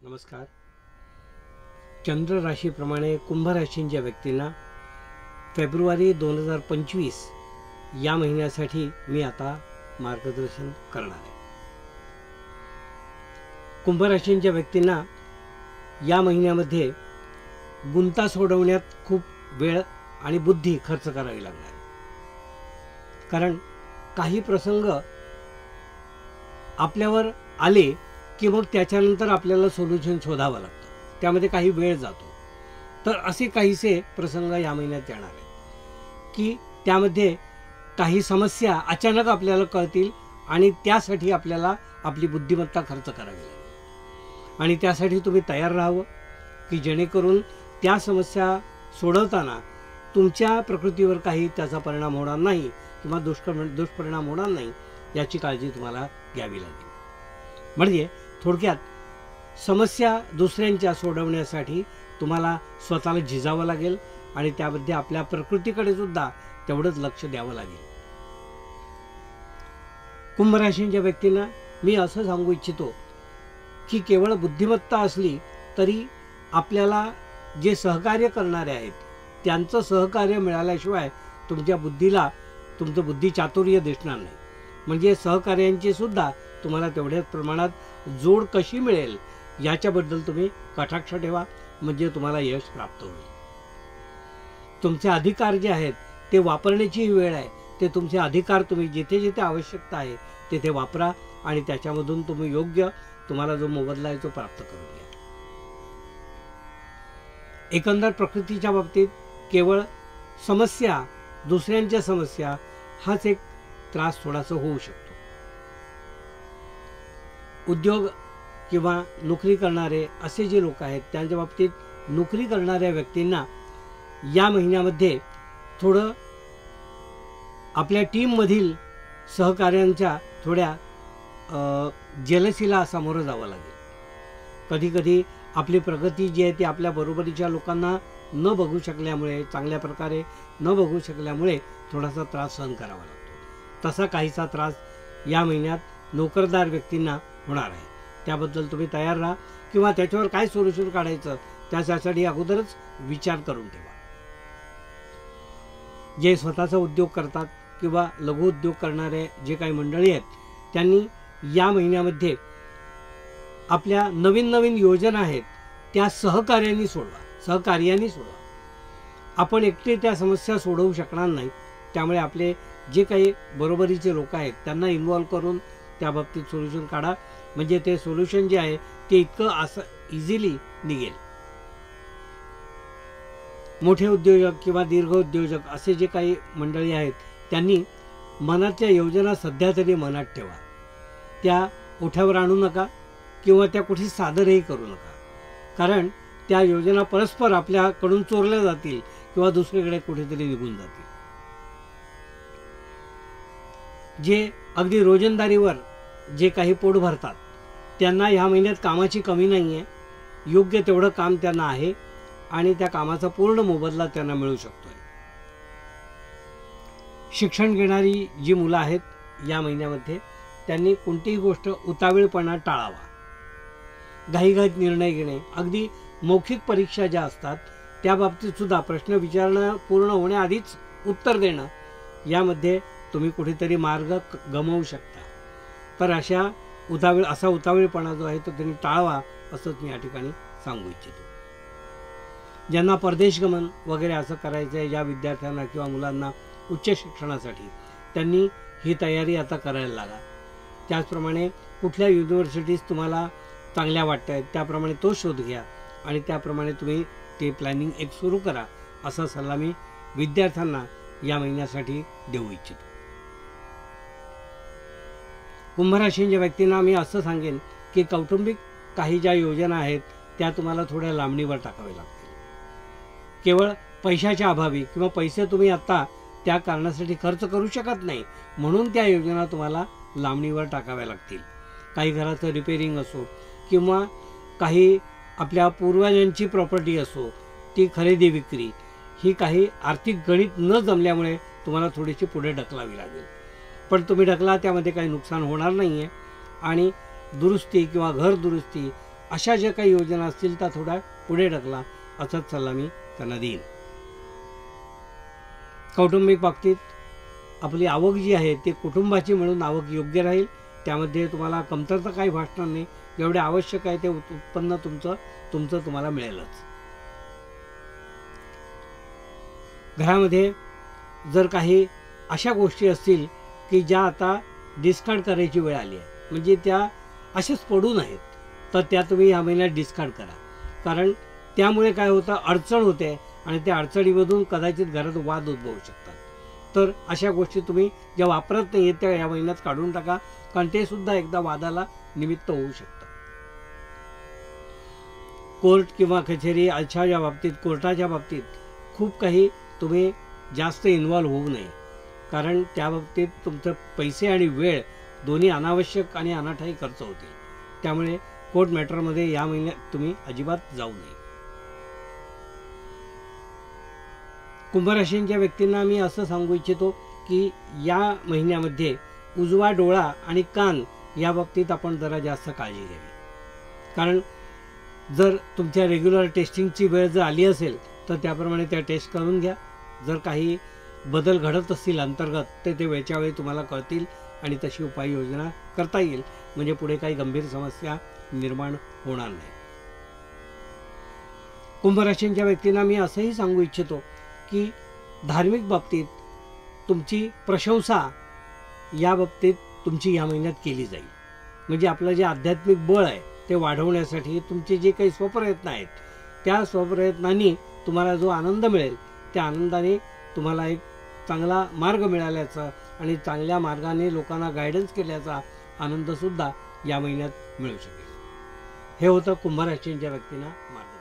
नमस्कार. चंद्र राशीप्रमाणे कुंभ राशींच्या व्यक्तींना फेब्रुवारी 2025 या महिन्यासाठी मी आता मार्गदर्शन करणार आहे. कुंभ राशींच्या व्यक्तींना या महिन्यामध्ये गुंता सोडवण्यात खूप वेळ आणि बुद्धी खर्च करावी लागणार आहे. कारण काही प्रसंग आपल्यावर आले की मग त्याच्यानंतर आपल्याला सोल्युशन शोधावं लागतं, त्यामध्ये काही वेळ जातो. तर असे काहीसे प्रसंग या महिन्यात येणार आहेत की त्यामध्ये काही समस्या अचानक आपल्याला कळतील आणि त्यासाठी आपल्याला आपली बुद्धिमत्ता खर्च करावी लागेल. आणि त्यासाठी तुम्ही तयार राहावं की जेणेकरून त्या समस्या सोडवताना तुमच्या प्रकृतीवर काही त्याचा परिणाम होणार नाही किंवा दुष्परिणाम होणार नाही याची काळजी तुम्हाला घ्यावी लागेल. म्हणजे थोडक्यात समस्या दुसऱ्यांच्या सोडवण्यासाठी तुम्हाला स्वतःला झिजावं लागेल आणि त्यामध्ये आपल्या प्रकृतीकडे सुद्धा तेवढंच लक्ष द्यावं लागेल. कुंभ राशींच्या व्यक्तींना मी असं सांगू इच्छितो की केवळ बुद्धिमत्ता असली तरी आपल्याला जे सहकार्य करणारे आहेत त्यांचं सहकार्य मिळाल्याशिवाय तुमच्या बुद्धीला तुमचं बुद्धिचातुर्य दिसणार नाही. म्हणजे सहकार्यांची सुद्धा तुम्हाला तेवढ्याच प्रमाणात जोड कशी मिळेल याच्याबद्दल तुम्ही कटाक्ष ठेवा, म्हणजे तुम्हाला यश प्राप्त होईल. तुमचे अधिकार जे आहेत ते वापरण्याची वेळ आहे. ते तुमचे अधिकार तुम्ही जिथे जिथे आवश्यकता आहे तिथे वापरा आणि त्याच्यामधून तुम्ही योग्य तुम्हाला जो मोबदला आहे तो प्राप्त करून घ्या. एकंदर प्रकृतीच्या बाबतीत केवळ समस्या, दुसऱ्यांच्या समस्या हाच एक त्रास थोडासा होऊ शकतो. उद्योग किंवा नोकरी करणारे असे जे लोक आहेत त्यांच्या बाबतीत नोकरी करणाऱ्या व्यक्तींना या महिन्यामध्ये थोडं आपल्या टीममधील सहकाऱ्यांच्या थोड्या जेलसीला सामोरं जावं लागेल. कधीकधी आपली प्रगती जी आहे ती आपल्या बरोबरीच्या लोकांना न बघू शकल्यामुळे, चांगल्या प्रकारे न बघू शकल्यामुळे थोडासा त्रास सहन करावा लागतो. तसा काहीसा त्रास या महिन्यात नोकरदार व्यक्तींना होणार आहे. त्याबद्दल तुम्ही तयार राहा किंवा त्याच्यावर काय सोल्युशन काढायचं त्यासाठी अगोदरच विचार करून ठेवा. जे स्वतःचा उद्योग करतात किंवा लघु उद्योग करणारे जे काही मंडळी आहेत त्यांनी या महिन्यामध्ये आपल्या नवीन नवीन योजना आहेत त्या सहकार्याने सोडवा. आपण एकटे त्या समस्या सोडवू शकणार नाही. त्यामुळे आपले जे काही बरोबरीचे लोक आहेत त्यांना इन्व्हॉल्व करून त्या बाबतीत सोल्युशन काढा, म्हणजे ते सोल्युशन जे आहे ते इतकं असं इझिली निघेल. मोठे उद्योजक किंवा दीर्घ उद्योजक असे जे काही मंडळी आहेत त्यांनी मनातल्या योजना सध्या तरी मनात ठेवा. त्या ओठ्यावर आणू नका किंवा त्या कुठे सादरही करू नका, कारण त्या योजना परस्पर आपल्याकडून चोरल्या जातील किंवा दुसरीकडे कुठेतरी निघून जातील. जे अगदी रोजंदारीवर जे काही पोट भरतात त्यांना ह्या महिन्यात कामाची कमी नाही आहे. योग्य तेवढं काम त्यांना आहे आणि त्या कामाचा पूर्ण मोबदला त्यांना मिळू शकतोय. शिक्षण घेणारी जी मुलं आहेत या महिन्यामध्ये त्यांनी कोणतीही गोष्ट उतावीळपणा टाळावा. घाईघाईत निर्णय घेणे, अगदी मौखिक परीक्षा ज्या असतात त्या बाबतीत सुद्धा प्रश्न विचारणं पूर्ण होण्याआधीच उत्तर देणं यामध्ये तुम्ही कुठेतरी मार्ग गमावू शकता. तर असा उतावीळपणा जो आहे तो त्यांनी टाळावा असंच मी या ठिकाणी सांगू इच्छितो. ज्यांना परदेशगमन वगैरे असं करायचं आहे, ज्या विद्यार्थ्यांना किंवा मुलांना उच्च शिक्षणासाठी, त्यांनी ही तयारी आता करायला लागा. त्याचप्रमाणे कुठल्या युनिव्हर्सिटीज तुम्हाला चांगल्या वाटत आहेत त्याप्रमाणे तो शोध घ्या आणि त्याप्रमाणे तुम्ही ते प्लॅनिंग एक सुरू करा, असा सल्ला मी विद्यार्थ्यांना या महिन्यासाठी देऊ इच्छितो. कुंभ राशीच्या व्यक्तींना मी असं सांगेन की कौटुंबिक काही ज्या योजना आहेत त्या तुम्हाला थोड्या लांबणीवर टाकाव्या लागतील. केवळ पैशाच्या अभावी किंवा पैसे तुम्ही आत्ता त्या कारणासाठी खर्च करू शकत नाही म्हणून त्या योजना तुम्हाला लांबणीवर टाकाव्या लागतील. काही घराचं रिपेरिंग असो किंवा काही आपल्या पूर्वजांची प्रॉपर्टी असो ती खरेदी विक्री, ही काही आर्थिक गणित न जमल्यामुळे तुम्हाला थोडीशी पुढे ढकलावी लागेल. पण तुम्ही ढकला त्यामध्ये काही नुकसान होणार नाही आहे आणि दुरुस्ती किंवा घर दुरुस्ती अशा ज्या काही योजना असतील त्या थोड्या पुढे ढकला, असाच सल्ला मी त्यांना देईन. कौटुंबिक बाबतीत आपली आवक जी आहे ती कुटुंबाची म्हणून आवक योग्य राहील. त्यामध्ये तुम्हाला कमतरता काही भासणार नाही. जेवढे आवश्यक आहे ते उत्पन्न तुमचं तुम्हाला मिळेलच. घरामध्ये जर काही अशा गोष्टी असतील की ज्या आता डिस्कार्ड करायची वेळ आली आहे, म्हणजे त्या अशाच पडून आहेत, तर त्या तुम्ही ह्या महिन्यात डिस्कार्ड करा. कारण त्यामुळे काय होतं, अडचण होते आणि त्या अडचणीमधून कदाचित घरात वाद उद्भवू शकतात. तर अशा गोष्टी तुम्ही ज्या वापरत नाही आहेत त्या या महिन्यात काढून टाका, कारण ते सुद्धा एकदा वादाला निमित्त होऊ शकतं. कोर्ट किंवा कचेरी अशा बाबतीत, कोर्टाच्या बाबतीत खूप काही तुम्ही जास्त इन्व्हॉल्व होऊ नये, कारण त्या बाबतीत तुमचं पैसे आणि वेळ दोन्ही अनावश्यक आणि अनाठायी खर्च होतील. त्यामुळे कोर्ट मॅटरमध्ये या महिन्यात तुम्ही अजिबात जाऊ नये. कुंभराशींच्या व्यक्तींना मी असं सांगू इच्छितो की या महिन्यामध्ये उजवा डोळा आणि कान या बाबतीत आपण जरा जास्त काळजी घ्यावी. कारण जर तुमच्या रेग्युलर टेस्टिंगची वेळ जर आली असेल तर त्याप्रमाणे त्या टेस्ट करून घ्या. जर काही बदल घडत असतील अंतर्गत ते वेळच्या वेळी तुम्हाला कळतील आणि तशी उपाययोजना करता येईल, म्हणजे पुढे काही गंभीर समस्या निर्माण होणार नाही. कुंभराशींच्या व्यक्तींना मी असंही सांगू इच्छितो की धार्मिक बाबतीत तुमची प्रशंसा या बाबतीत तुमची या महिन्यात केली जाईल. म्हणजे आपलं जे आध्यात्मिक बळ आहे ते वाढवण्यासाठी तुमचे जे काही स्वप्रयत्न आहेत त्या स्वप्रयत्नांनी तुम्हाला जो आनंद मिळेल त्या आनंदाने तुम्हाला एक चांगला मार्ग मिळाल्याचा आणि चांगल्या मार्गाने लोकांना गायडन्स केल्याचा आनंदसुद्धा या महिन्यात मिळू शकेल. हे होतं कुंभराशींच्या व्यक्तींना मार्ग.